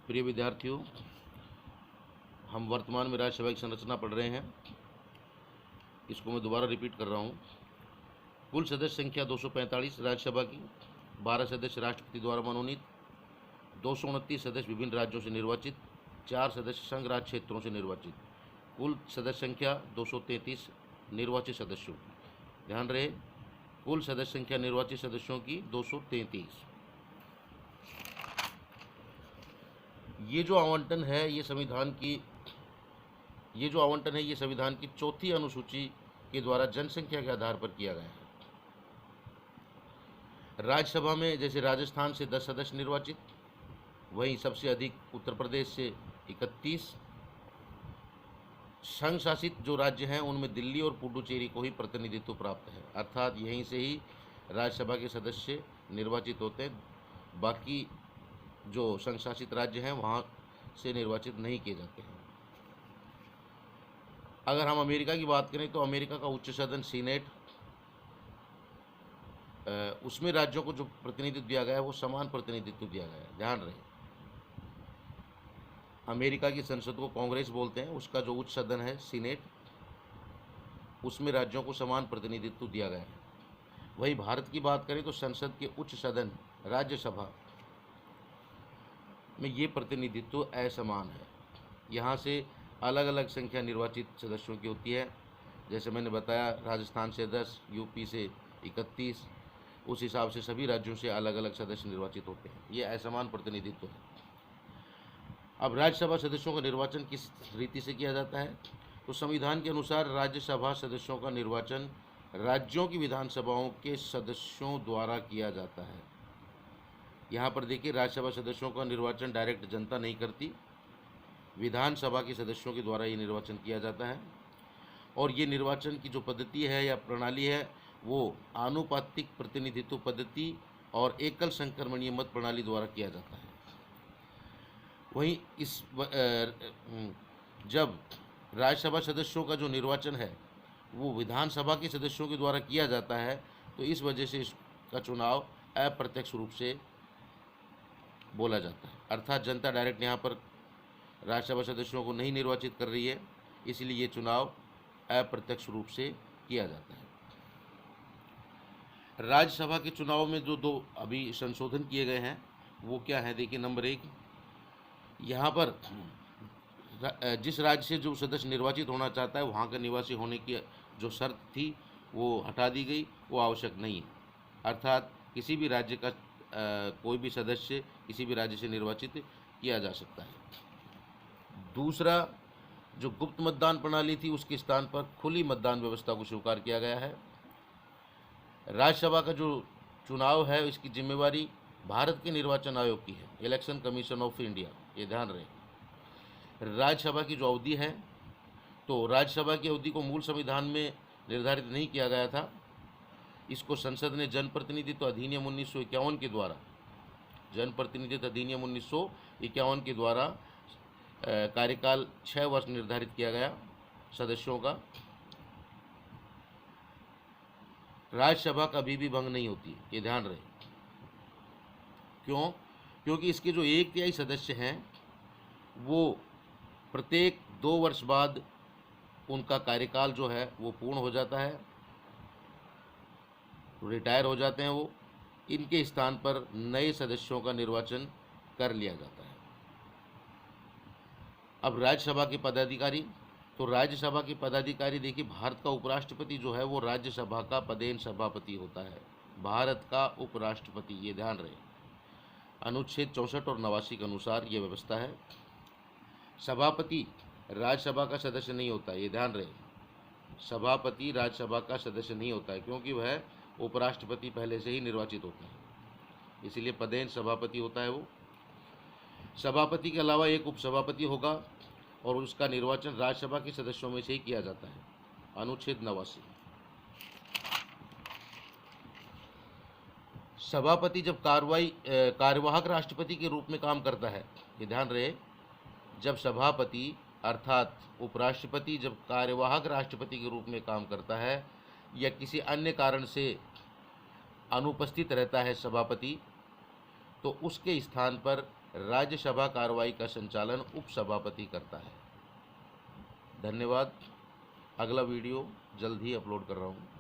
प्रिय विद्यार्थियों, हम वर्तमान में राज्यसभा की संरचना पढ़ रहे हैं। इसको मैं दोबारा रिपीट कर रहा हूँ। कुल सदस्य संख्या 245 राज्यसभा की, 12 सदस्य राष्ट्रपति द्वारा मनोनीत, 229 सदस्य विभिन्न राज्यों से निर्वाचित, 4 सदस्य संघ राज्य क्षेत्रों से निर्वाचित। कुल सदस्य संख्या 233 निर्वाचित सदस्यों की। ध्यान रहे, कुल सदस्य संख्या निर्वाचित सदस्यों की 233। ये जो आवंटन है ये संविधान की चौथी अनुसूची के द्वारा जनसंख्या के आधार पर किया गया है। राज्यसभा में जैसे राजस्थान से 10 सदस्य निर्वाचित, वहीं सबसे अधिक उत्तर प्रदेश से 31। संघ शासित जो राज्य हैं उनमें दिल्ली और पुडुचेरी को ही प्रतिनिधित्व प्राप्त है, अर्थात यहीं से ही राज्यसभा के सदस्य निर्वाचित होते हैं। बाकी जो संघ शासित राज्य हैं वहाँ से निर्वाचित नहीं किए जाते हैं। अगर हम अमेरिका की बात करें तो अमेरिका का उच्च सदन सीनेट, उसमें राज्यों को जो प्रतिनिधित्व दिया गया है वो समान प्रतिनिधित्व दिया गया है। ध्यान रहे, अमेरिका की संसद को कांग्रेस बोलते हैं, उसका जो उच्च सदन है सीनेट, उसमें राज्यों को समान प्रतिनिधित्व दिया गया है। वही भारत की बात करें तो संसद के उच्च सदन राज्यसभा में ये प्रतिनिधित्व असमान है। यहाँ से अलग अलग संख्या निर्वाचित सदस्यों की होती है। जैसे मैंने बताया, राजस्थान से 10, यूपी से 31, उस हिसाब से सभी राज्यों से अलग अलग सदस्य निर्वाचित होते हैं। ये असमान प्रतिनिधित्व है। अब राज्यसभा सदस्यों का निर्वाचन किस रीति से किया जाता है? तो संविधान के अनुसार राज्यसभा सदस्यों का निर्वाचन राज्यों की विधानसभाओं के सदस्यों द्वारा किया जाता है। यहाँ पर देखिए, राज्यसभा सदस्यों का निर्वाचन डायरेक्ट जनता नहीं करती, विधानसभा के सदस्यों के द्वारा ये निर्वाचन किया जाता है। और ये निर्वाचन की जो पद्धति है या प्रणाली है वो आनुपातिक प्रतिनिधित्व पद्धति और एकल संक्रमणीय मत प्रणाली द्वारा किया जाता है। वहीं जब राज्यसभा सदस्यों का जो निर्वाचन है वो विधानसभा के सदस्यों के द्वारा किया जाता है, तो इस वजह से इसका चुनाव अप्रत्यक्ष रूप से बोला जाता है। अर्थात जनता डायरेक्ट यहाँ पर राज्यसभा सदस्यों को नहीं निर्वाचित कर रही है, इसलिए ये चुनाव अप्रत्यक्ष रूप से किया जाता है। राज्यसभा के चुनाव में जो दो अभी संशोधन किए गए हैं वो क्या है? देखिए, नंबर 1, यहाँ पर जिस राज्य से जो सदस्य निर्वाचित होना चाहता है वहाँ का निवासी होने की जो शर्त थी वो हटा दी गई, वो आवश्यक नहीं है। अर्थात किसी भी राज्य का कोई भी सदस्य किसी भी राज्य से निर्वाचित किया जा सकता है। दूसरा, जो गुप्त मतदान प्रणाली थी उसके स्थान पर खुली मतदान व्यवस्था को स्वीकार किया गया है। राज्यसभा का जो चुनाव है इसकी जिम्मेवारी भारत के निर्वाचन आयोग की है, इलेक्शन कमीशन ऑफ इंडिया। ये ध्यान रहे। राज्यसभा की जो अवधि है, तो राज्यसभा की अवधि को मूल संविधान में निर्धारित नहीं किया गया था। इसको संसद ने जनप्रतिनिधित्व अधिनियम 1951 के द्वारा, जनप्रतिनिधित्व अधिनियम 1951 के द्वारा कार्यकाल 6 वर्ष निर्धारित किया गया सदस्यों का। राज्यसभा कभी भी भंग नहीं होती, ये ध्यान रहे। क्यों? क्योंकि इसके जो 1/3 सदस्य हैं वो प्रत्येक 2 वर्ष बाद उनका कार्यकाल जो है वो पूर्ण हो जाता है, रिटायर हो जाते हैं वो। इनके स्थान पर नए सदस्यों का निर्वाचन कर लिया जाता है। अब राज्यसभा के पदाधिकारी, तो राज्यसभा के पदाधिकारी देखिए, भारत का उपराष्ट्रपति जो है वो राज्यसभा का पदेन सभापति होता है, भारत का उपराष्ट्रपति। ये ध्यान रहे, अनुच्छेद 64 और 89 के अनुसार ये व्यवस्था है। सभापति राज्यसभा का सदस्य नहीं होता, ये ध्यान रहे। सभापति राज्यसभा का सदस्य नहीं होता है क्योंकि वह उपराष्ट्रपति पहले से ही निर्वाचित होता है, इसीलिए पदेन सभापति होता है वो। सभापति के अलावा एक उपसभापति होगा और उसका निर्वाचन राज्यसभा के सदस्यों में से ही किया जाता है, अनुच्छेद 89। सभापति जब कार्यवाहक राष्ट्रपति के रूप में काम करता है, ये ध्यान रहे, जब सभापति अर्थात उपराष्ट्रपति जब कार्यवाहक राष्ट्रपति के रूप में काम करता है या किसी अन्य कारण से अनुपस्थित रहता है सभापति, तो उसके स्थान पर राज्यसभा कार्रवाई का संचालन उपसभापति करता है। धन्यवाद। अगला वीडियो जल्द ही अपलोड कर रहा हूँ।